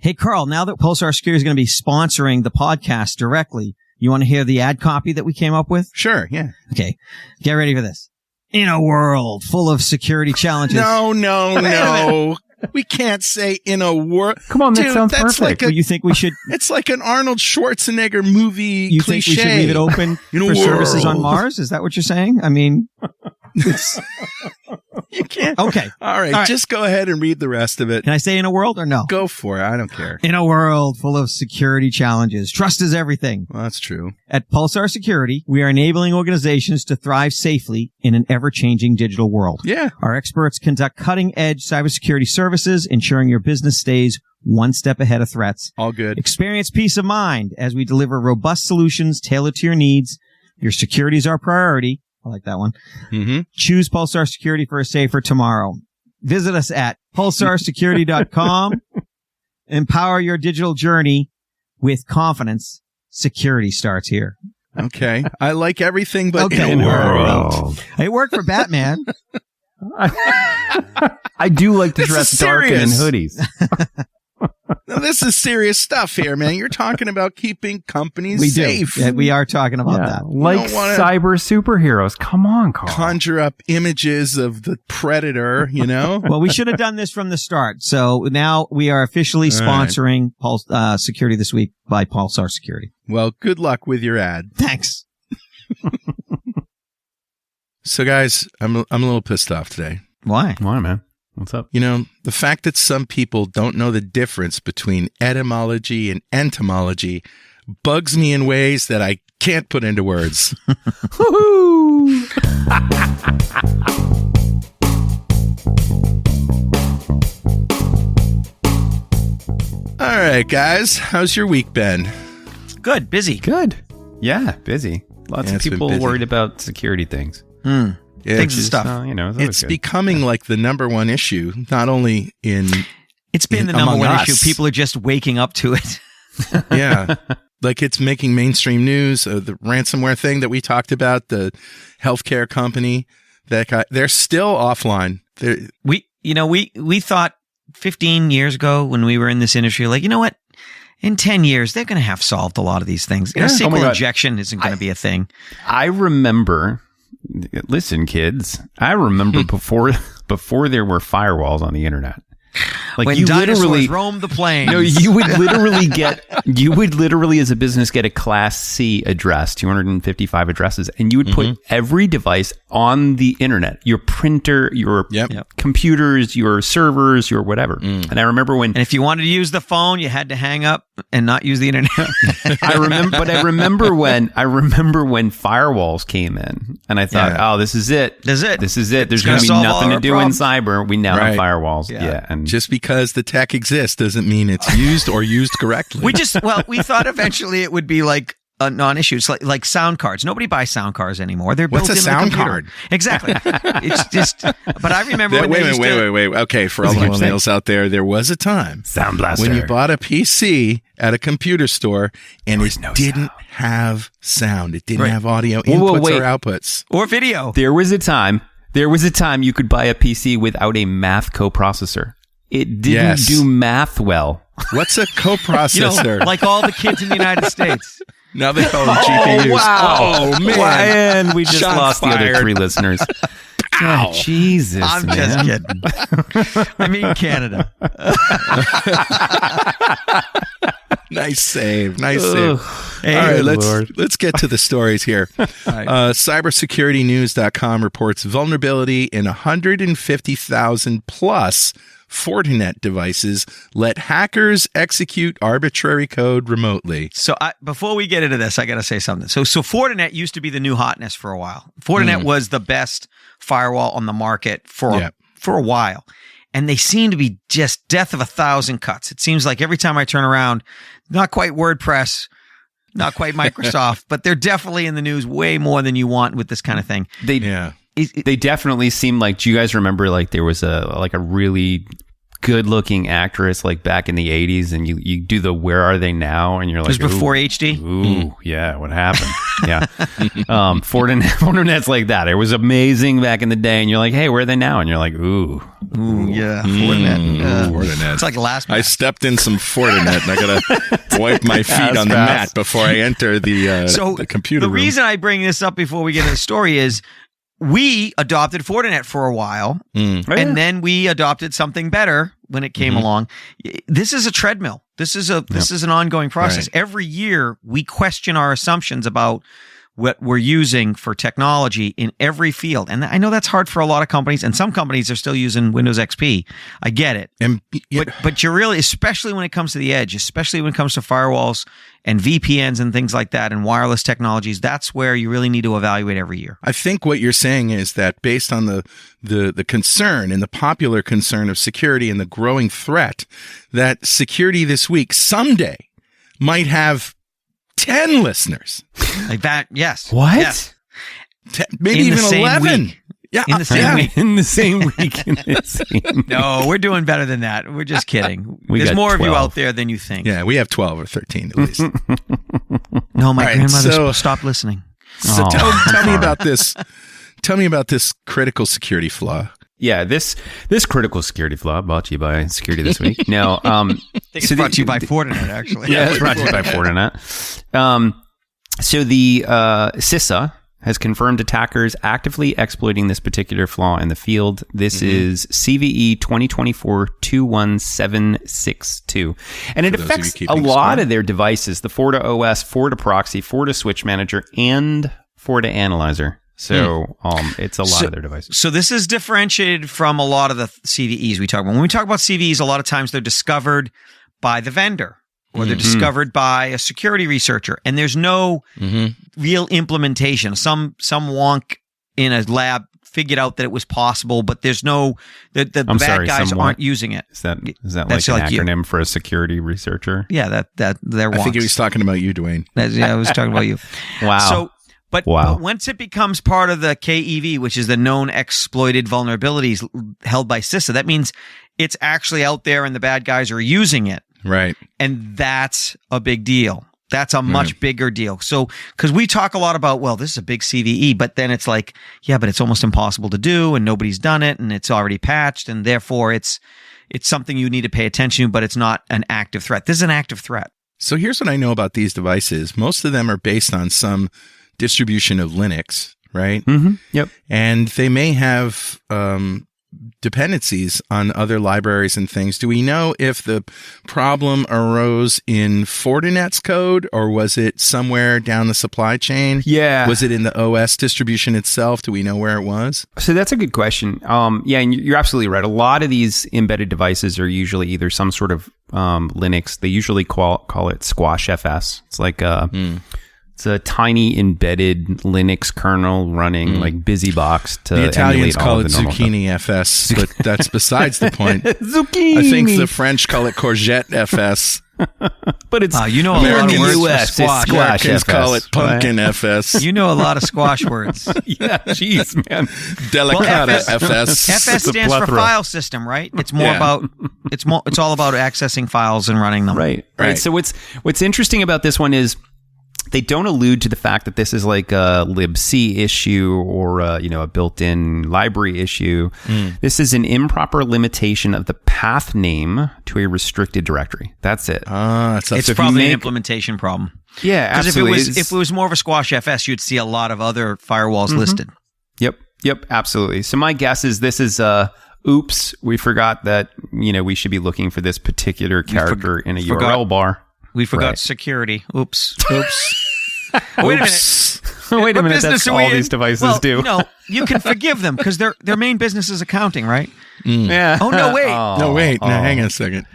Hey, Carl, now that Pulsar Security is going to be sponsoring the podcast directly, you want to hear the ad copy that we came up with? Sure, yeah. Okay, get ready for this. In a world full of security challenges. No. We can't say in a world. Come on, that sounds perfect. You think we should? It's like an Arnold Schwarzenegger movie You cliche. think we should leave it open for services on Mars? Is that what you're saying? I mean, you can't. Okay. All right, just go ahead and read the rest of it. Can I say in a world or no? Go for it. I don't care. In a world full of security challenges, trust is everything. Well, that's true. At Pulsar Security, we are enabling organizations to thrive safely in an ever-changing digital world. Yeah. Our experts conduct cutting-edge cybersecurity services, ensuring your business stays one step ahead of threats. All good. Experience peace of mind as we deliver robust solutions tailored to your needs. Your security is our priority. I like that one. Mm-hmm. Choose Pulsar Security for a safer tomorrow. Visit us at pulsarsecurity.com. Empower your digital journey with confidence. Security starts here. Okay. I like everything but Okay. in a world. It worked for Batman. I do like to This dress is dark and in serious. hoodies. Now, this is serious stuff here, man. You're talking about keeping companies safe. Yeah, we are talking about that. Like don't wanna- cyber superheroes. Come on, Carl. Conjure up images of the predator, you know? Well, we should have done this from the start. So now we are officially sponsoring Pulse Security this week by Pulsar Security. Well, good luck with your ad. Thanks. So, guys, I'm a little pissed off today. Why? Why, man? What's up? You know, the fact that some people don't know the difference between etymology and entomology bugs me in ways that I can't put into words. Woohoo! All right, guys. How's your week been? Good. Busy. Good. Yeah, busy. Lots Yeah, of it's been people busy. worried about security things. Yeah, Things and stuff. You know, it's always it's good. becoming like the number one issue, not only in It's been the number one issue. People are just waking up to it. yeah, like it's making mainstream news. The ransomware thing that we talked about, the healthcare company that they're still offline. We thought 15 years ago when we were in this industry, like, you know what? In 10 years, they're going to have solved a lot of these things. Yeah. SQL injection isn't going to be a thing. I remember. Listen, kids. I remember before there were firewalls on the internet. Like when you dinosaurs literally roamed the plains. No, you would literally as a business get a Class C address, 255 addresses, and you would put every device on the internet, your printer, your computers, your servers, your whatever. And I remember when, and if you wanted to use the phone, you had to hang up and not use the internet. I remember when firewalls came in, and I thought, oh, this is it. This is it. There's going to be nothing to do in cyber. We now have firewalls. Yeah. And just because the tech exists doesn't mean it's used or used correctly. We thought eventually it would be like a non-issue. It's like sound cards. Nobody buys sound cards anymore. They're built What's a into sound the computer. card? Exactly. It's just. But I remember when wait. Okay, for all the millennials out there, there was a time Sound Blaster when you bought a PC at a computer store and it didn't have sound. It didn't have audio inputs or outputs or video. There was a time you could buy a PC without a math coprocessor. It didn't do math well. What's a coprocessor? Like all the kids in the United States. Now they call them GPUs. Wow. Oh, man. And we just lost the other 3 listeners. Oh, Jesus, I'm just kidding. I mean Canada. Nice save. Hey, all right, let's get to the stories here. Cybersecuritynews.com reports vulnerability in 150,000 plus Fortinet devices let hackers execute arbitrary code remotely. So before we get into this, I got to say something. So Fortinet used to be the new hotness for a while. Fortinet was the best firewall on the market for a while. And they seem to be just death of 1,000 cuts. It seems like every time I turn around, not quite WordPress, not quite Microsoft, but they're definitely in the news way more than you want with this kind of thing. They definitely seem like, do you guys remember like there was a really good-looking actress like back in the 80s, and you do the Where Are They Now, and you're like, it was before HD. Ooh, yeah, what happened? Yeah. Fortinet's like that. It was amazing back in the day, and you're like, hey, where are they now? And you're like, ooh, yeah, Fortinet. Fortinet. It's like last match. I stepped in some Fortinet, and I gotta wipe my feet on the mat before I enter the computer room. The reason I bring this up before we get into the story is we adopted Fortinet for a while, and then we adopted something better when it came along. This is a treadmill. This is an ongoing process. Right. Every year, we question our assumptions about what we're using for technology in every field. And I know that's hard for a lot of companies, and some companies are still using Windows XP. I get it. But you're really, especially when it comes to the edge, especially when it comes to firewalls and VPNs and things like that and wireless technologies, that's where you really need to evaluate every year. I think what you're saying is that based on the concern and the popular concern of security and the growing threat, that Security This Week someday might have 10 listeners. Like that, yes. What? Yes. Maybe even 11. Week. Yeah, in the same week. In the same week. No, we're doing better than that. We're just kidding. There's more 12. of you out there than you think. Yeah, we have 12 or 13 at least. No, my grandmother stopped listening. So tell me about this. Tell me about this critical security flaw. Yeah, this critical security flaw brought to you by Security This Week. No, I think it's brought to you by Fortinet, actually. Yeah, it's brought to you by Fortinet. So the CISA has confirmed attackers actively exploiting this particular flaw in the field. This is CVE 2024-21762. And it affects a lot of their devices, the FortiOS, FortiProxy, FortiSwitch Manager, and FortiAnalyzer. So it's a lot of their devices. So this is differentiated from a lot of the CVEs we talk about. When we talk about CVEs, a lot of times they're discovered by the vendor or they're discovered by a security researcher, and there's no real implementation. Some wonk in a lab figured out that it was possible, but there's no the bad guys aren't using it. Is that like an acronym for a security researcher? Yeah, that they're wonks. I think he was talking about you, Dwayne. I was talking about you. Wow. But once it becomes part of the KEV, which is the known exploited vulnerabilities held by CISA, that means it's actually out there and the bad guys are using it. Right. And that's a big deal. That's a much bigger deal. So, because we talk a lot about, well, this is a big CVE, but then it's like, yeah, but it's almost impossible to do and nobody's done it and it's already patched and therefore it's something you need to pay attention to, but it's not an active threat. This is an active threat. So here's what I know about these devices. Most of them are based on some distribution of Linux, right? Yep. And they may have dependencies on other libraries and things. Do we know if the problem arose in Fortinet's code or was it somewhere down the supply chain? Yeah. Was it in the OS distribution itself? Do we know where it was? So that's a good question. Yeah, and you're absolutely right. A lot of these embedded devices are usually either some sort of Linux. They usually call it Squash FS. It's like it's a tiny embedded Linux kernel running like BusyBox to the Italians emulate call all it of the Zucchini FS, but that's besides the point. Zucchini. I think the French call it Courgette FS. But it's you know a lot of words for US, squash. Americans call it Pumpkin FS. You know a lot of squash words. Yeah, jeez, man. Delicata FS. FS stands for file system, right? It's more about it's all about accessing files and running them. Right. So what's interesting about this one is they don't allude to the fact that this is like a libc issue or a built-in library issue. This is an improper limitation of the path name to a restricted directory. That's it. It's probably an implementation problem. Yeah, absolutely. Because if it was more of a Squash FS, you'd see a lot of other firewalls listed. Yep, absolutely. So my guess is this is oops, we forgot that we should be looking for this particular character in a URL bar. We forgot security. Oops. Wait a minute. Wait a minute. That's all these devices do. You can forgive them because their main business is accounting, right? Yeah. Oh, no, wait. No, wait. Now, hang on a second.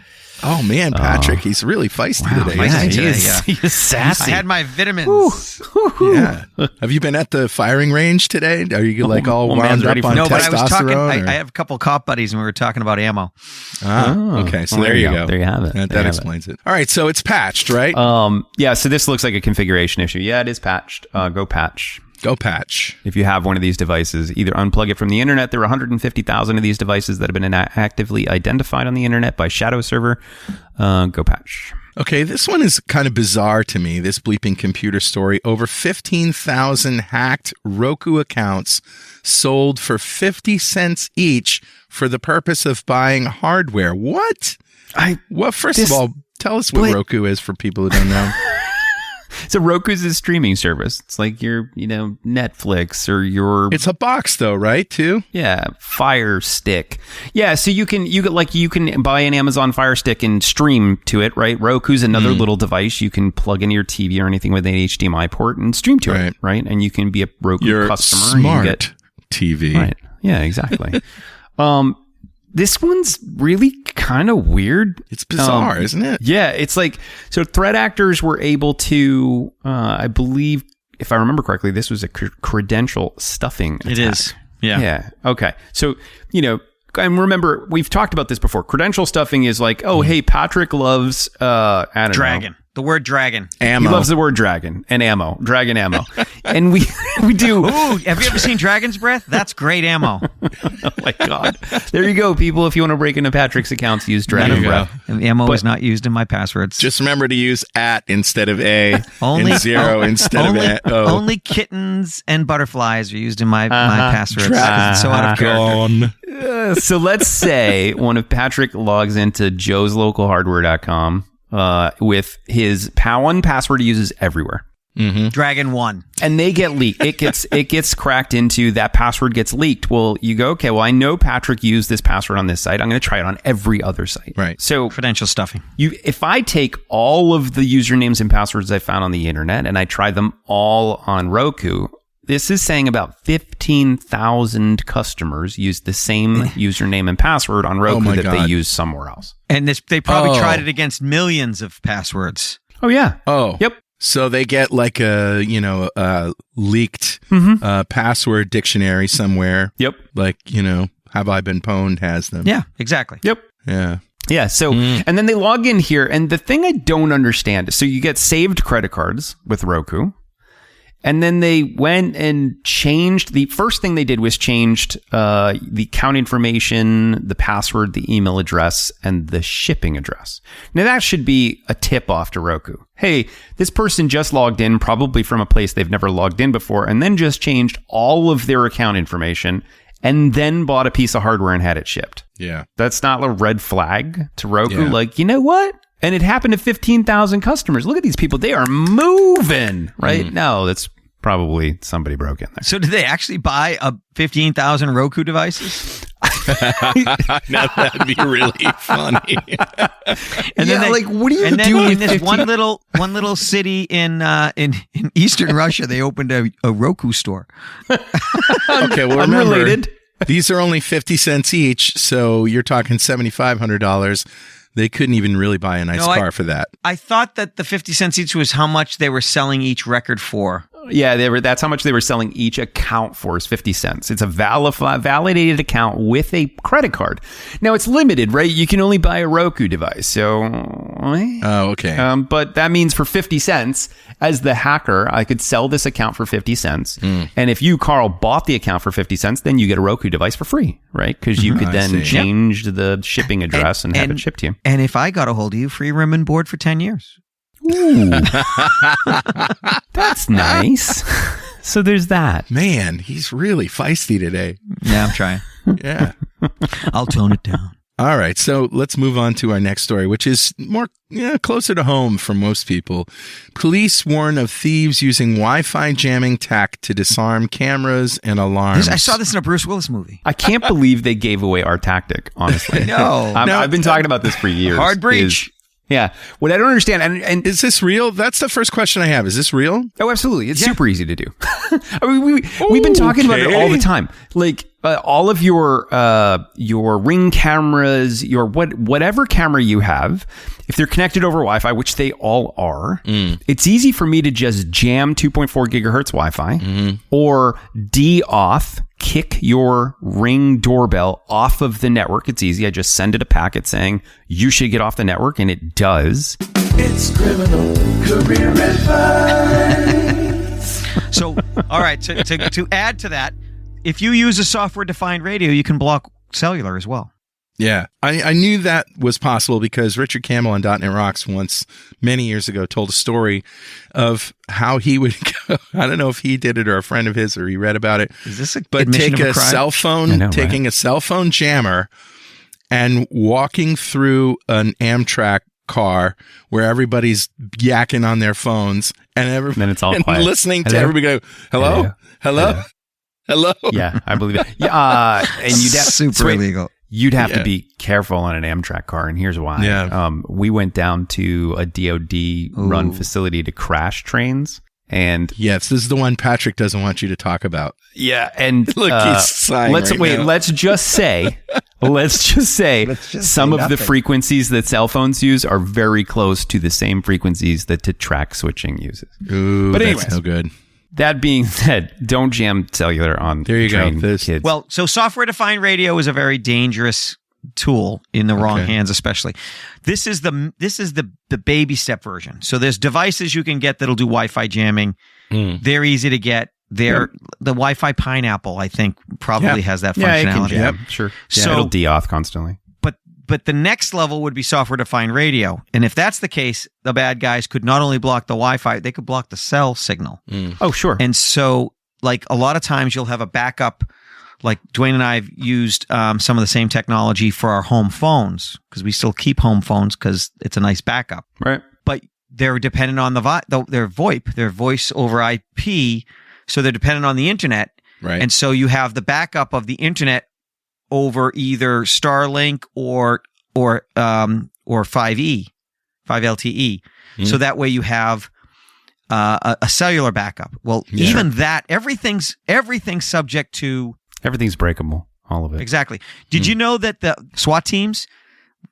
Oh, man, Patrick, he's really feisty today. He's sassy. I had my vitamins. Yeah. Have you been at the firing range today? Are you all wound up on testosterone? But I was talking. I have a couple of cop buddies, and we were talking about ammo. Okay. So there you go. There you have it. That explains it. All right. So it's patched, right? Yeah. So this looks like a configuration issue. Yeah, it is patched. Go patch. Go patch. If you have one of these devices, either unplug it from the internet. There are 150,000 of these devices that have been actively identified on the internet by Shadow Server. Go patch. Okay, this one is kind of bizarre to me, this bleeping computer story. Over 15,000 hacked Roku accounts sold for 50 cents each for the purpose of buying hardware. What? First of all, tell us what Roku is for people who don't know. So Roku's a streaming service. It's like your, Netflix or your... It's a box though, right? Too? Yeah. Fire Stick. Yeah. So you can buy an Amazon Fire Stick and stream to it, right? Roku's another little device you can plug into your TV or anything with an HDMI port and stream to it, right? And you can be a Roku customer. Smart TV. Right. Yeah, exactly. This one's really kind of weird. It's bizarre, isn't it? Yeah, it's like, so threat actors were able to, I believe, if I remember correctly, this was a credential stuffing attack. It is. Yeah. Yeah. Okay. So, and remember, we've talked about this before. Credential stuffing is like, oh, hey, Patrick loves, dragon. know. The word dragon. Ammo. He loves the word dragon and ammo. Dragon ammo. And we do. Ooh, have you ever seen Dragon's Breath? That's great ammo. Oh my God. There you go, people. If you want to break into Patrick's accounts, use Dragon Breath. And the ammo is not used in my passwords. Just remember to use @ instead of A and 0 instead of O. Only kittens and butterflies are used in my passwords. It's so out of character. So let's say one of Patrick logs into joeslocalhardware.com with his one password he uses everywhere. Mm-hmm. Dragon 1. And they get leaked. It gets cracked into, that password gets leaked. Well, you go, okay, well, I know Patrick used this password on this site. I'm going to try it on every other site. Right. So credential stuffing. If I take all of the usernames and passwords I found on the internet and I try them all on Roku, this is saying about 15,000 customers use the same username and password on Roku they use somewhere else. And they probably tried it against millions of passwords. Oh, yeah. Oh. Yep. So they get like a, leaked password dictionary somewhere. Yep. Like, Have I Been Pwned has them. Yeah, exactly. Yep. Yeah. Yeah. So, and then they log in here. And the thing I don't understand, so you get saved credit cards with Roku. And then they went and changed. The first thing they did was changed the account information, the password, the email address, and the shipping address. Now, that should be a tip off to Roku. Hey, this person just logged in, probably from a place they've never logged in before, and then just changed all of their account information and then bought a piece of hardware and had it shipped. Yeah. That's not a red flag to Roku. Yeah. Like, you know what? And it happened to 15,000 customers. Look at these people. They are moving, right? No, that's probably somebody broke in there. So did they actually buy 15,000 Roku devices? No, that'd be really funny. And then what do you do in this one little city in Eastern Russia? They opened a Roku store. Okay, well, unrelated. These are only 50 cents each, so you're talking $7,500. They couldn't even really buy a nice car for that. I thought that the 50 cents each was how much they were selling each record for. Yeah, that's how much they were selling each account for, is 50 cents. It's a validated account with a credit card. Now, it's limited, right? You can only buy a Roku device. So, oh, okay. But that means for 50 cents, as the hacker, I could sell this account for 50 cents. And if you, Carl, bought the account for 50 cents, then you get a Roku device for free, right? Because you could then change the shipping address and have it shipped to you. And if I got a hold of you, free room and board for 10 years. Ooh. That's nice. So there's that. Man, he's really feisty today. Yeah, I'm trying. Yeah. I'll tone it down. All right, so let's move on to our next story, which is more closer to home for most people. Police warn of thieves using Wi-Fi jamming tech to disarm cameras and alarms. I saw this in a Bruce Willis movie. I can't believe they gave away our tactic, honestly. No. I've been talking about this for years. Hard breach. Yeah. What I don't understand, and is this real? That's the first question I have. Is this real? Oh, absolutely. It's super easy to do. I mean, we've been talking about it all the time. Like all of your Ring cameras, your whatever camera you have, if they're connected over Wi-Fi, which they all are, it's easy for me to just jam 2.4 gigahertz Wi-Fi or de-auth, kick your Ring doorbell off of the network. It's easy. I just send it a packet saying you should get off the network, and it does. It's criminal career advice. So, all right, to add to that, if you use a software-defined radio, you can block cellular as well. Yeah, I knew that was possible because Richard Campbell on .NET Rocks once, many years ago, told a story of how he would go, I don't know if he did it or a friend of his or he read about it. Is this but take a cell phone, taking right? a cell phone jammer and walking through an Amtrak car where everybody's yakking on their phones and then it's all and quiet. Listening to everybody go, hello? Hello? Hello? Yeah, I believe it. Yeah, and you'd have super illegal. You'd have to be careful on an Amtrak car, and here's why. Yeah. We went down to a DoD run facility to crash trains, and yes, this is the one Patrick doesn't want you to talk about. Yeah, and look, he's sighing now. Let's just say some of the frequencies that cell phones use are very close to the same frequencies that track switching uses. Ooh, but anyways, that's no good. That being said, don't jam cellular on kids. Well, so software-defined radio is a very dangerous tool in the wrong hands, especially. This is the baby step version. So there's devices you can get that'll do Wi-Fi jamming. They're easy to get. The Wi-Fi Pineapple, I think, probably has that functionality. Yeah, it can jam. Sure. Yeah, so it'll de-auth constantly. But the next level would be software-defined radio. And if that's the case, the bad guys could not only block the Wi-Fi, they could block the cell signal. Oh, sure. And so, like, a lot of times you'll have a backup. Like, Dwayne and I have used some of the same technology for our home phones because we still keep home phones because it's a nice backup. Right. But they're dependent on their VoIP, their voice over IP. So they're dependent on the internet. Right. And so you have the backup of the internet over either Starlink or 5E, 5LTE. So that way you have a cellular backup. Well, even that, everything's subject to... Everything's breakable, all of it. Exactly. Did you know that the SWAT teams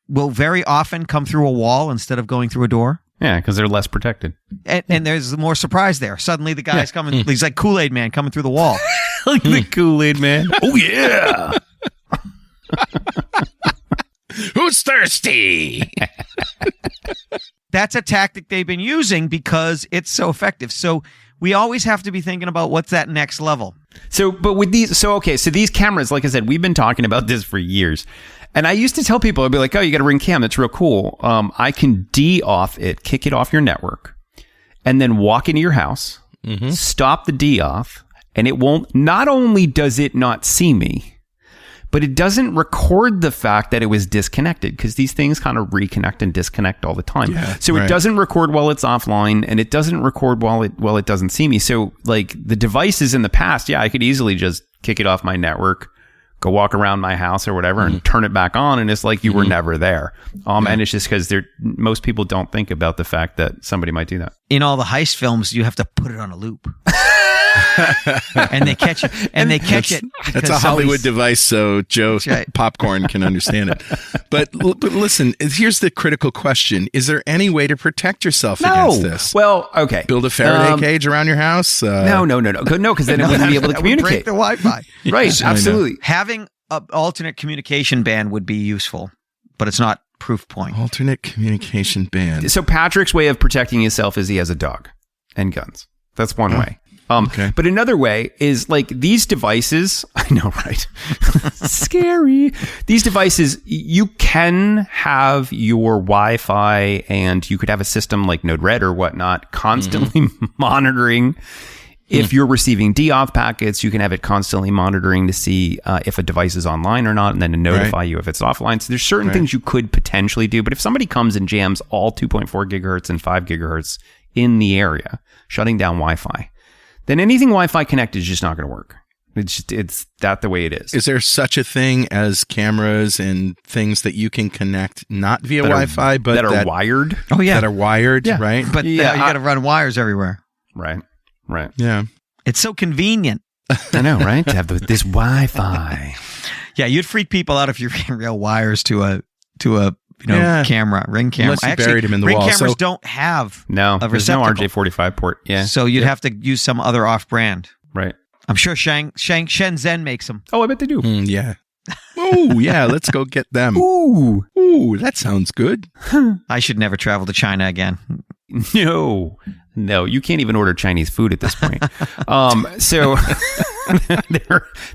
will very often come through a wall instead of going through a door? Yeah, because they're less protected. And there's more surprise there. Suddenly the guy's coming, he's like Kool-Aid Man coming through the wall. Like the Kool-Aid Man. Oh, yeah. Who's thirsty? That's a tactic they've been using because it's so effective. So we always have to be thinking about what's that next level. So these cameras, like I said, we've been talking about this for years. And I used to tell people, I'd be like, oh, you got a Ring cam. That's real cool. I can de-off it, kick it off your network, and then walk into your house, stop the de-off, and it won't, not only does it not see me, but it doesn't record the fact that it was disconnected because these things kind of reconnect and disconnect all the time. Yeah, so it doesn't record while it's offline and it doesn't record while it doesn't see me. So like the devices in the past, I could easily just kick it off my network, go walk around my house or whatever and turn it back on. And it's like you were never there. And it's just because most people don't think about the fact that somebody might do that. In all the heist films, you have to put it on a loop. and they catch it. And they catch it. That's a Hollywood device, so Joe Popcorn can understand it. But listen, here's the critical question: is there any way to protect yourself against this? Well, okay. Build a Faraday cage around your house. No, because then it wouldn't be able to communicate. Break the Wi-Fi. Right? Absolutely. Having an alternate communication band would be useful, but it's not proof point. Alternate communication band. So Patrick's way of protecting himself is he has a dog and guns. That's one way. But another way is like these devices. I know, right? Scary. These devices, you can have your Wi-Fi and you could have a system like Node-RED or whatnot constantly monitoring if you're receiving de-auth packets. You can have it constantly monitoring to see if a device is online or not, and then to notify you if it's offline. So there's certain things you could potentially do. But if somebody comes and jams all 2.4 gigahertz and 5 gigahertz in the area, shutting down Wi-Fi, then anything Wi-Fi connected is just not going to work. It's that the way it is. Is there such a thing as cameras and things that you can connect not via Wi-Fi, but that are wired? Oh, yeah. That are wired, right? But you got to run wires everywhere. Right. Yeah. It's so convenient. I know, right? To have this Wi-Fi. Yeah, you'd freak people out if you ran real wires to a camera, Ring camera. Unless you buried them in the wall. Ring cameras don't have a there's no receptacle. RJ45 port. Yeah. So you'd have to use some other off-brand. Right. I'm sure Shenzhen makes them. Oh, I bet they do. Yeah. Oh, yeah. Let's go get them. Ooh, that sounds good. I should never travel to China again. No. No, you can't even order Chinese food at this point. So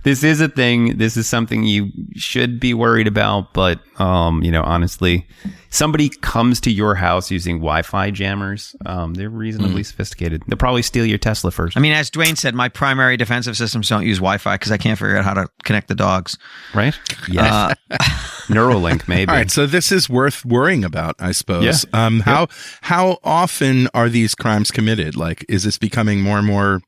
this is a thing. This is something you should be worried about. But, honestly, somebody comes to your house using Wi-Fi jammers. They're reasonably sophisticated. They'll probably steal your Tesla first. I mean, as Dwayne said, my primary defensive systems don't use Wi-Fi because I can't figure out how to connect the dogs. Right? Yeah. Neuralink, maybe. All right, so this is worth worrying about, I suppose. Yeah. How often are these crimes committed? Like, is this becoming more and more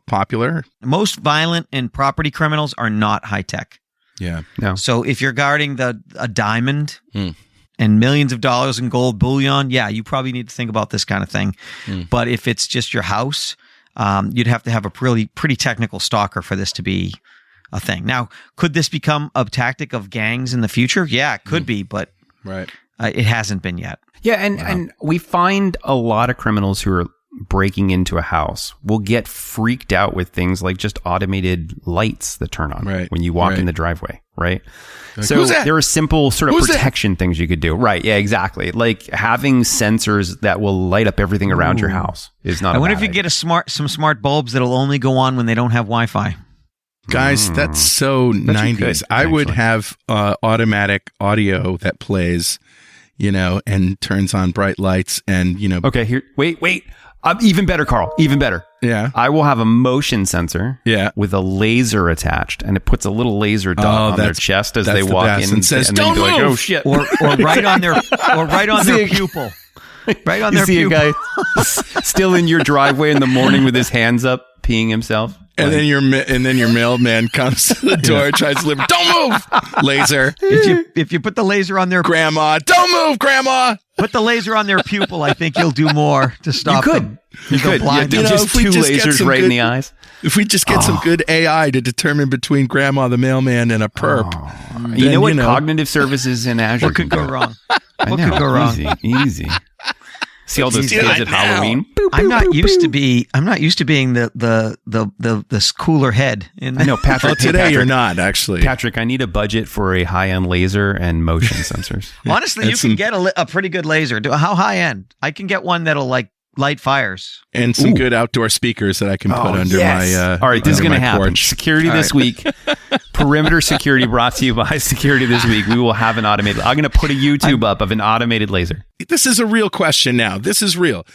popular? Most violent and property criminals are not high tech. Yeah. No. So if you're guarding a diamond and millions of dollars in gold bullion, yeah, you probably need to think about this kind of thing. But if it's just your house, you'd have to have a pretty technical stalker for this to be a thing. Now, could this become a tactic of gangs in the future? Yeah, it could be, but it hasn't been yet. Yeah, and we find a lot of criminals who are breaking into a house will get freaked out with things like just automated lights that turn on when you walk in the driveway, right? Like, so there are simple sort of protection things you could do. Right, yeah, exactly. Like having sensors that will light up everything around your house is not I wonder if you get some smart bulbs that'll only go on when they don't have Wi-Fi. Guys, that's so 90s. I would have automatic audio that plays, and turns on bright lights and, Okay, here, wait. Even better, Carl. Even better. Yeah. I will have a motion sensor with a laser attached, and it puts a little laser dot on their chest as they walk in and says, and "Don't move!" Like, oh shit! Or right on their their pupil. Right on their pupil. A guy still in your driveway in the morning with his hands up, peeing himself. And then your mailman comes to the door, tries to deliver. Don't move, laser. If you put the laser on their grandma, don't move, grandma. Put the laser on their pupil. I think you'll do more to stop them. You could. Just two lasers right in the eyes. If we just get some good AI to determine between grandma the mailman and a perp, then, you know what? Cognitive services in Azure. What could go wrong? What could go wrong? Easy. See all those kids at Halloween. I'm not used to being the cooler head. I know, Patrick. Well, today you're not actually. Patrick, I need a budget for a high-end laser and motion sensors. Honestly, you can get a pretty good laser. How high end? I can get one that'll light fires and some good outdoor speakers that I can put under my. All right, this is going to happen. Porch. Security this week. Perimeter security brought to you by Security This Week. We will have an automated. I'm going to put a YouTube up of an automated laser. This is a real question now. This is real.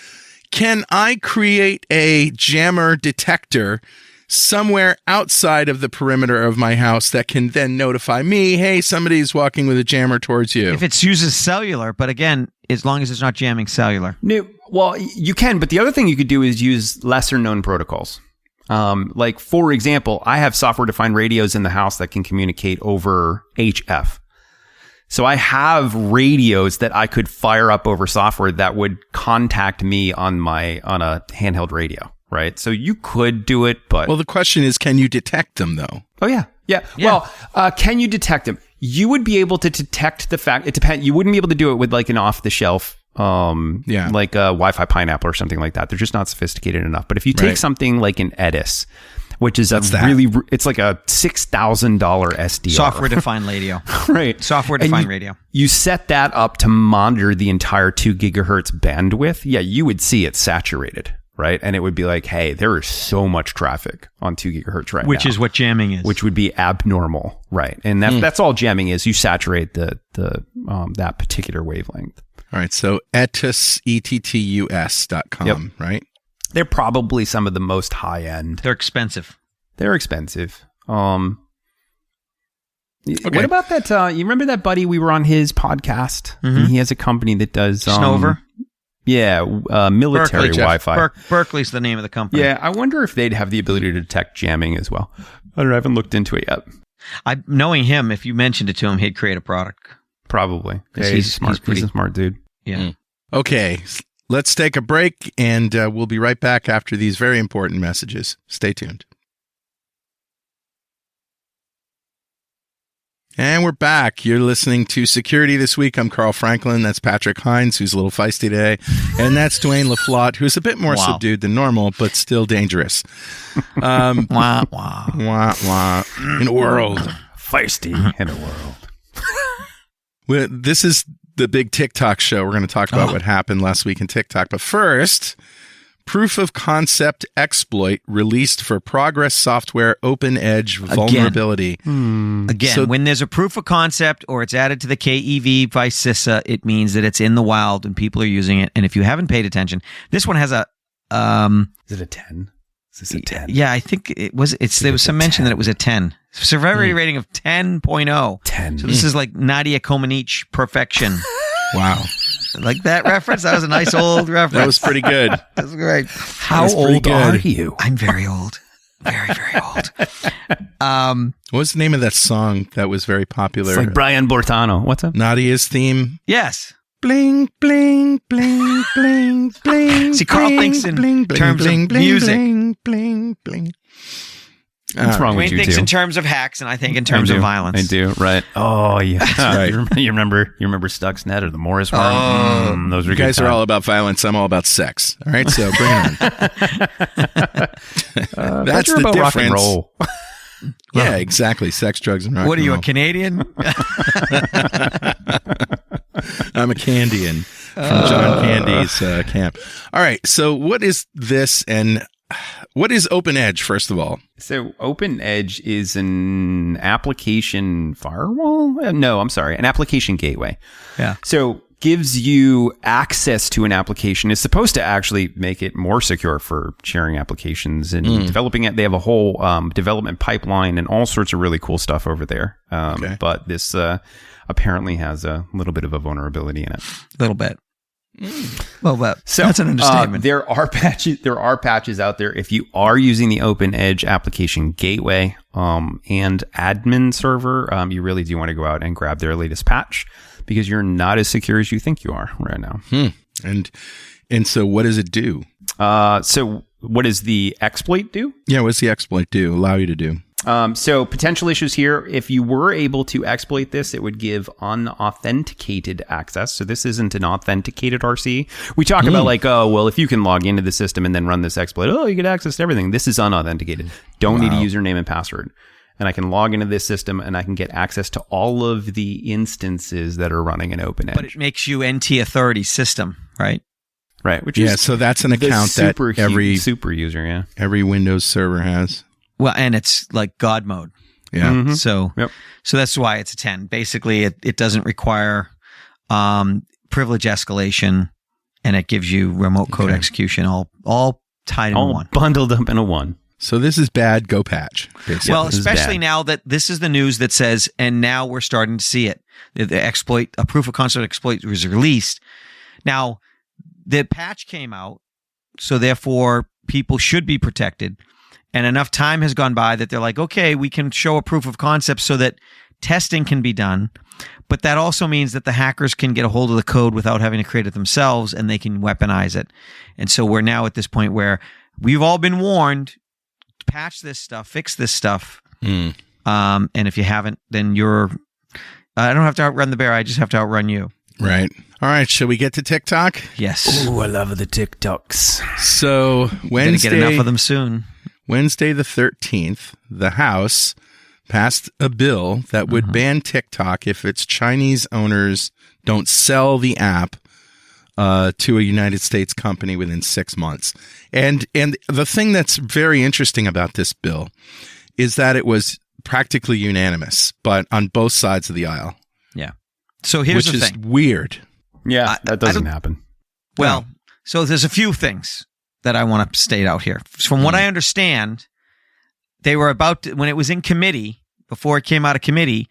Can I create a jammer detector somewhere outside of the perimeter of my house that can then notify me, hey, somebody's walking with a jammer towards you? If it uses cellular, but again, as long as it's not jamming cellular. No, well, you can, but the other thing you could do is use lesser known protocols. Like, for example, I have software-defined radios in the house that can communicate over HF. So I have radios that I could fire up over software that would contact me on a handheld radio, right? So you could do it, but... Well, the question is, can you detect them, though? Oh, yeah. Well, can you detect them? You would be able to detect the fact... It depends. You wouldn't be able to do it with like an off-the-shelf... like a Wi-Fi Pineapple or something like that. They're just not sophisticated enough. But if you take something like an Edis, which is it's like a $6,000 SDR. Software-defined radio. Right. Software-defined radio. You set that up to monitor the entire 2 gigahertz bandwidth. Yeah, you would see it saturated, right? And it would be like, hey, there is so much traffic on 2 gigahertz right now. Which is what jamming is. Which would be abnormal, right? And that's all jamming is. You saturate the that particular wavelength. All right, so ettus.com, right? They're probably some of the most high-end. They're expensive. Okay. What about that? You remember that buddy we were on his podcast? Mm-hmm. And he has a company that does... Snover? Yeah, military Berkeley, Wi-Fi. Berkeley's the name of the company. Yeah, I wonder if they'd have the ability to detect jamming as well. I haven't looked into it yet. Knowing him, if you mentioned it to him, he'd create a product. Probably. Yeah, he's smart. He's a smart dude. Yeah. Okay, let's take a break, and we'll be right back after these very important messages. Stay tuned. And we're back. You're listening to Security This Week. I'm Carl Franklin. That's Patrick Hines, who's a little feisty today. And that's Dwayne LaFlotte, who's a bit more subdued than normal, but still dangerous. Wah, wah. Wah, wah. In a world. Feisty in a world. This is the big TikTok show. We're going to talk about what happened last week in TikTok. But first, proof of concept exploit released for Progress Software Open Edge vulnerability. Again, so, when there's a proof of concept or it's added to the KEV by CISA, it means that it's in the wild and people are using it. And if you haven't paid attention, this one has a... is it a 10? Is this a 10? Yeah, I think it was. There was some mention that it was a 10. Severity rating of 10.0. 10. So this is like Nadia Comaneci perfection. Wow. Like that reference? That was a nice old reference. That was pretty good. That's great. How old are you? I'm very old. Very, very old. What was the name of that song that was very popular? It's like Brian Bortano. What's up? Nadia's theme. Yes. Bling, bling, bling, bling, bling. See, Carl thinks in terms of music. Bling, bling, bling. What's wrong with you thinks two? in terms of hacks, and I think in terms of violence. I do, right. Oh, yeah. Right. You remember Stuxnet or the Morris Room? Those were you guys are all about violence. I'm all about sex. All right, so bring it on. That's the about difference. Rock and roll. Yeah, exactly. Sex, drugs, and rock and roll. What are you, a Canadian? I'm a Candian from John Candy's camp. All right, so what is this, and what is Open Edge, first of all? So Open Edge is an application firewall? No, I'm sorry, an application gateway. Yeah. So gives you access to an application. It's supposed to actually make it more secure for sharing applications and developing it. They have a whole development pipeline and all sorts of really cool stuff over there. But this apparently has a little bit of a vulnerability in it. A little bit. Well, so that's an understatement. There are patches out there. If you are using the Open Edge application gateway and admin server, you really do want to go out and grab their latest patch because you're not as secure as you think you are right now. And so what does it do? So what does the exploit do? Yeah, what's the exploit do? Allow you to do? So potential issues here. If you were able to exploit this, it would give unauthenticated access. So this isn't an authenticated RC. We talk about like, oh, well, if you can log into the system and then run this exploit, you get access to everything. This is unauthenticated. Don't need a username and password. And I can log into this system and I can get access to all of the instances that are running in Open Edge. But it makes you NT authority system, right? Right. Which is so that's an account that every super user, every Windows server has. Well, and it's like God mode. Yeah. Mm-hmm. So that's why it's a 10. Basically, it doesn't require privilege escalation, and it gives you remote code execution all tied in one. Bundled up in a one. So this is bad. Go patch. Basically. Well, especially now that this is the news that says, and now we're starting to see it. The exploit, a proof of concept exploit was released. Now, the patch came out, so therefore people should be protected. And enough time has gone by that they're like, okay, we can show a proof of concept so that testing can be done. But that also means that the hackers can get a hold of the code without having to create it themselves, and they can weaponize it. And so we're now at this point where we've all been warned, patch this stuff, fix this stuff. And if you haven't, then I don't have to outrun the bear. I just have to outrun you. Right. All right. Shall we get to TikTok? Yes. Ooh, I love the TikToks. So Wednesday, gonna get enough of them soon. Wednesday the 13th, the House passed a bill that would ban TikTok if its Chinese owners don't sell the app to a United States company within 6 months. And the thing that's very interesting about this bill is that it was practically unanimous, but on both sides of the aisle. Yeah. So here's the thing. Which is weird. Yeah, that doesn't happen. Well, so there's a few things that I want to state out here. From what I understand, they were about to, when it was in committee, before it came out of committee,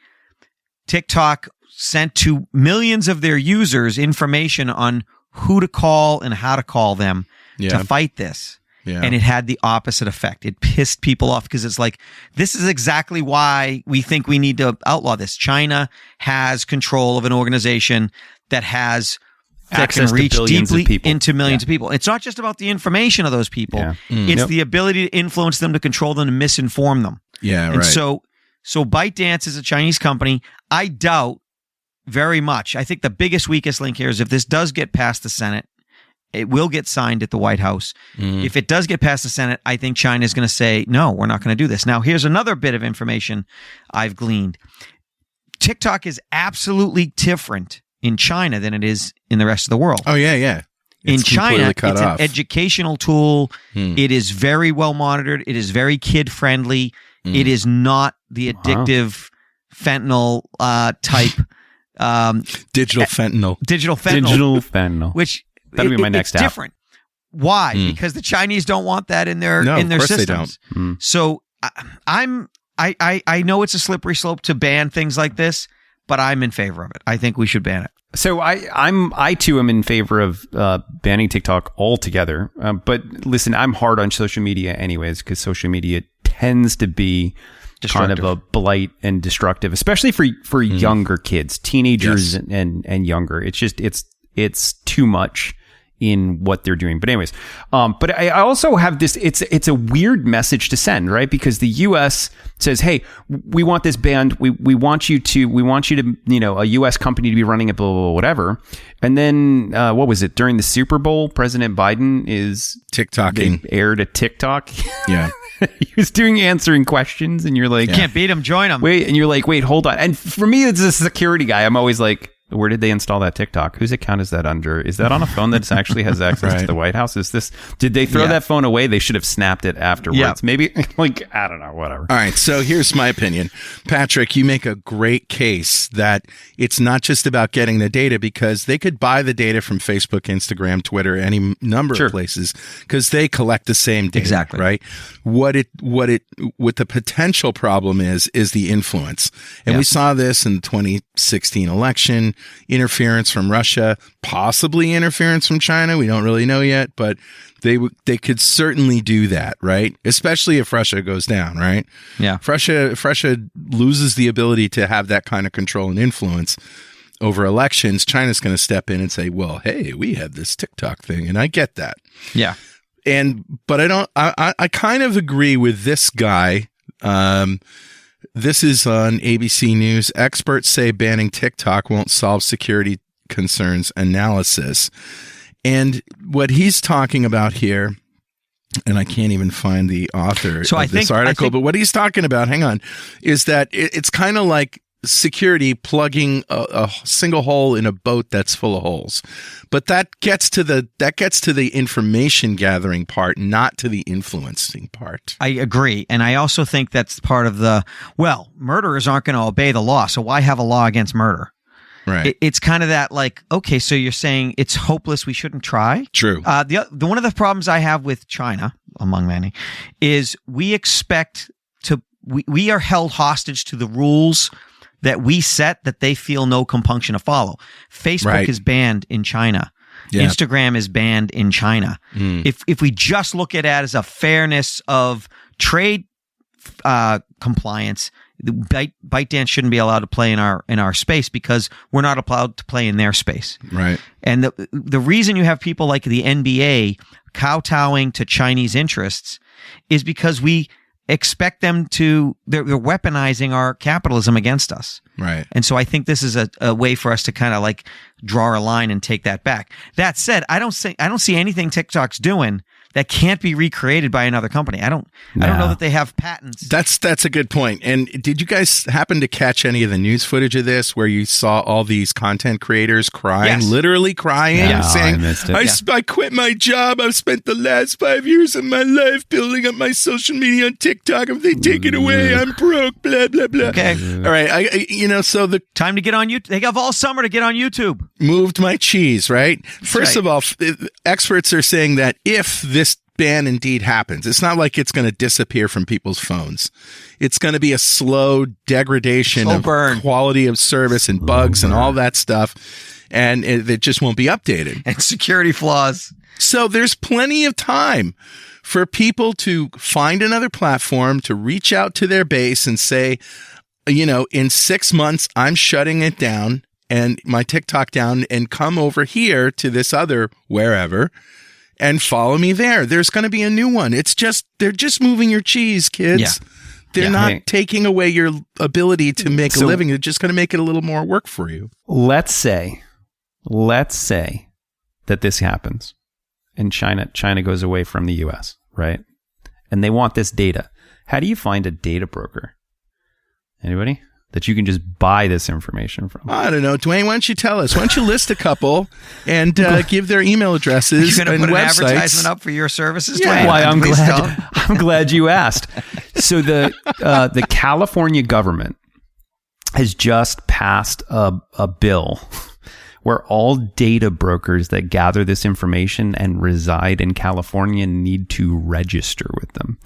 TikTok sent to millions of their users information on who to call and how to call them to fight this. Yeah. And it had the opposite effect. It pissed people off because it's like, this is exactly why we think we need to outlaw this. China has control of an organization that can reach deeply into millions of people. It's not just about the information of those people. Yeah. It's the ability to influence them, to control them, to misinform them. Yeah, and so ByteDance is a Chinese company. I doubt very much. I think the biggest, weakest link here is if this does get past the Senate, it will get signed at the White House. If it does get past the Senate, I think China is going to say, no, we're not going to do this. Now, here's another bit of information I've gleaned. TikTok is absolutely different in China than it is in the rest of the world. Oh, yeah. In China, it's an educational tool. It is very well monitored. It is very kid friendly. It is not the addictive fentanyl type. Digital fentanyl. Digital fentanyl. Which that'll be my next app. Different. Why? Because the Chinese don't want that in their systems. They don't. So I know it's a slippery slope to ban things like this, but I'm in favor of it. I think we should ban it. So I too am in favor of banning TikTok altogether. But listen, I'm hard on social media anyways, because social media tends to be kind of a blight and destructive, especially for younger kids, teenagers and younger. It's just it's too much in what they're doing. But anyways, but I also have this, it's a weird message to send, right? Because the US says, hey, we want this banned. We want you to, a US company to be running it, blah, blah, blah, whatever. And then, what was it? During the Super Bowl, President Biden is TikToking. They aired a TikTok. Yeah. He was answering questions, and you're like, you can't beat him, join him. Wait, and you're like, wait, hold on. And for me, it's a security guy. I'm always like, where did they install that TikTok? Whose account is that under? Is that on a phone that actually has access to the White House? Did they throw that phone away? They should have snapped it afterwards. Yeah. Maybe, I don't know, whatever. All right. So here's my opinion. Patrick, you make a great case that it's not just about getting the data, because they could buy the data from Facebook, Instagram, Twitter, any number of places, because they collect the same data. Exactly. Right. What the potential problem is the influence. And we saw this in the 2016 election. Interference from Russia, possibly interference from China. We don't really know yet, but they could certainly do that, right? Especially if Russia goes down, right? Yeah. If Russia loses the ability to have that kind of control and influence over elections, China's going to step in and say, well, hey, we have this TikTok thing. And I get that. Yeah. But I kind of agree with this guy. This is on ABC News. Experts say banning TikTok won't solve security concerns analysis. And what he's talking about here, and I can't even find the author of this article, but what he's talking about, hang on, is that it's kind of like security plugging a single hole in a boat that's full of holes. But that gets to the information gathering part, not to the influencing part. I agree. And I also think that's part of murderers aren't going to obey the law, so why have a law against murder? Right. It's kind of that, like, okay, so you're saying it's hopeless, we shouldn't try? True. One of the problems I have with China, among many, is we are held hostage to the rules that we set that they feel no compunction to follow. Facebook is banned in China. Yeah. Instagram is banned in China. If we just look at it as a fairness of trade compliance, ByteDance shouldn't be allowed to play in our space because we're not allowed to play in their space. Right. And the reason you have people like the NBA kowtowing to Chinese interests is because we expect them to, they're weaponizing our capitalism against us. Right. And so I think this is a way for us to kind of like draw a line and take that back. That said, I don't see anything TikTok's doing that can't be recreated by another company. I don't know that they have patents. That's a good point. And did you guys happen to catch any of the news footage of this where you saw all these content creators crying, lliterally crying, saying, I quit my job. I've spent the last 5 years of my life building up my social media on TikTok. If they take it away, I'm broke, blah, blah, blah. Okay. All right. So the time to get on YouTube. They have all summer to get on YouTube. Moved my cheese, right? First of all, experts are saying that if this ban indeed happens, it's not like it's going to disappear from people's phones. It's going to be a slow degradation of quality of service and bugs and all that stuff, and it just won't be updated. And security flaws. So there's plenty of time for people to find another platform, to reach out to their base and say, in 6 months, I'm shutting it down and my TikTok down, and come over here to this other wherever and follow me there. There's going to be a new one. They're just moving your cheese, kids. Yeah. They're not taking away your ability to make a living. They're just going to make it a little more work for you. Let's say that this happens and China goes away from the US, right? And they want this data. How do you find a data broker? Anybody? that you can just buy this information from? I don't know. Dwayne, why don't you tell us? Why don't you list a couple and give their email addresses and put an websites? advertisement up for your services, Yeah. Dwayne? Why, I'm glad you asked. So the California government has just passed a bill where all data brokers that gather this information and reside in California need to register with them.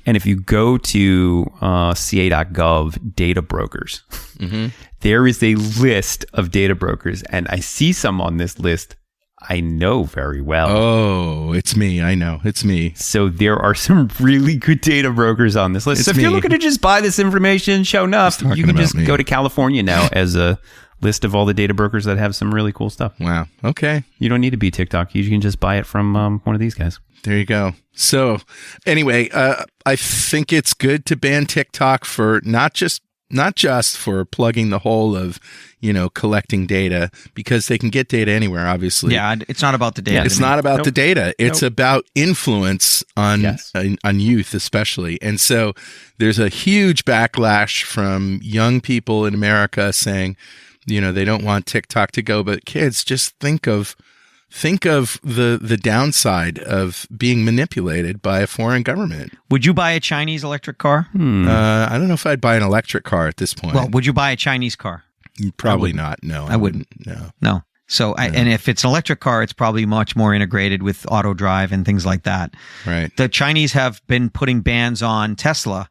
And if you go to ca.gov data brokers, there is a list of data brokers, and I see some on this list I know very well. Oh, it's me. I know. It's me. So there are some really good data brokers on this list. So if you're looking to just buy this information, sure enough, you can just go to California now as a list of all the data brokers that have some really cool stuff. Wow. Okay. You don't need to be TikTok. You can just buy it from one of these guys. There you go. So anyway, I think it's good to ban TikTok for not just for plugging the hole of, collecting data, because they can get data anywhere, obviously. Yeah, it's not about the data. It's not about the data. It's about influence on youth, especially. And so there's a huge backlash from young people in America saying, they don't want TikTok to go. But kids, just think of the downside of being manipulated by a foreign government. Would you buy a Chinese electric car? I don't know if I'd buy an electric car at this point. Well, would you buy a Chinese car? Probably not. No, I wouldn't. No. So, and if it's an electric car, it's probably much more integrated with auto drive and things like that. Right. The Chinese have been putting bans on Tesla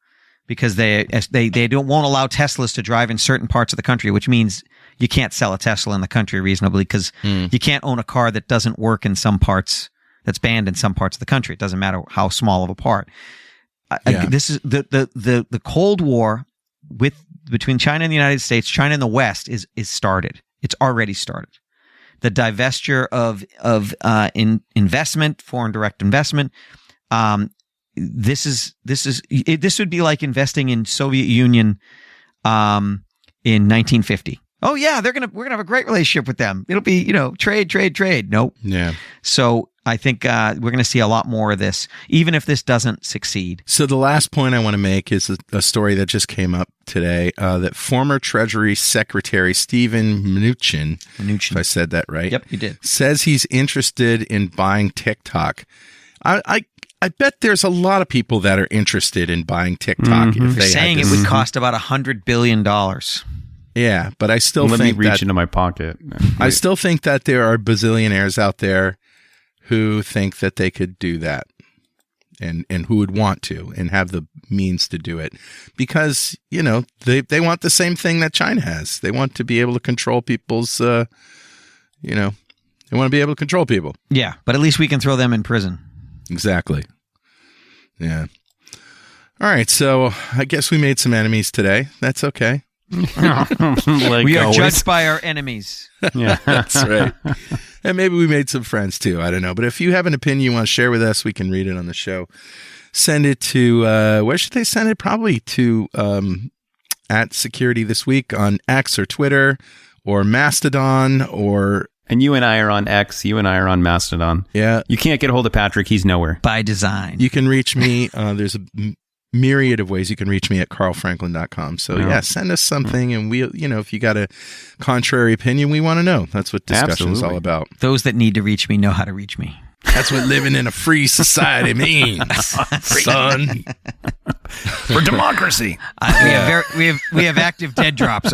because they won't allow Teslas to drive in certain parts of the country, which means you can't sell a Tesla in the country reasonably, because you can't own a car that doesn't work in some parts, that's banned in some parts of the country. It doesn't matter how small of a part. This is the Cold War between China and the United States, China and the West is started. It's already started. The divestiture of investment, foreign direct investment. This would be like investing in Soviet Union in 1950. Oh yeah, we're gonna have a great relationship with them. It'll be trade. Nope. Yeah. So I think we're going to see a lot more of this, even if this doesn't succeed. So the last point I want to make is a story that just came up today, that former Treasury Secretary Steven Mnuchin, if I said that right. Yep, you did. Says he's interested in buying TikTok. I bet there's a lot of people that are interested in buying TikTok. If They're saying it would cost about $100 billion. Yeah, but I still Let think me reach into my pocket. I still think that there are bazillionaires out there who think that they could do that, and who would want to and have the means to do it, because they want the same thing that China has. They want to be able to control people's they want to be able to control people. Yeah, but at least we can throw them in prison. Exactly. Yeah. All right, so I guess we made some enemies today. That's okay. We are judged by our enemies. Yeah, that's right. And maybe we made some friends too. I don't know. But if you have an opinion you want to share with us, we can read it on the show. Send it to, where should they send it? Probably to at Security This Week on X or Twitter or Mastodon or... And you and I are on X. You and I are on Mastodon. Yeah. You can't get a hold of Patrick. He's nowhere. By design. You can reach me. There's a myriad of ways you can reach me at carlfranklin.com. So send us something, and we, if you got a contrary opinion, we want to know. That's what discussion is all about. Those that need to reach me know how to reach me. That's what living in a free society means, son. For democracy. We have active dead drops.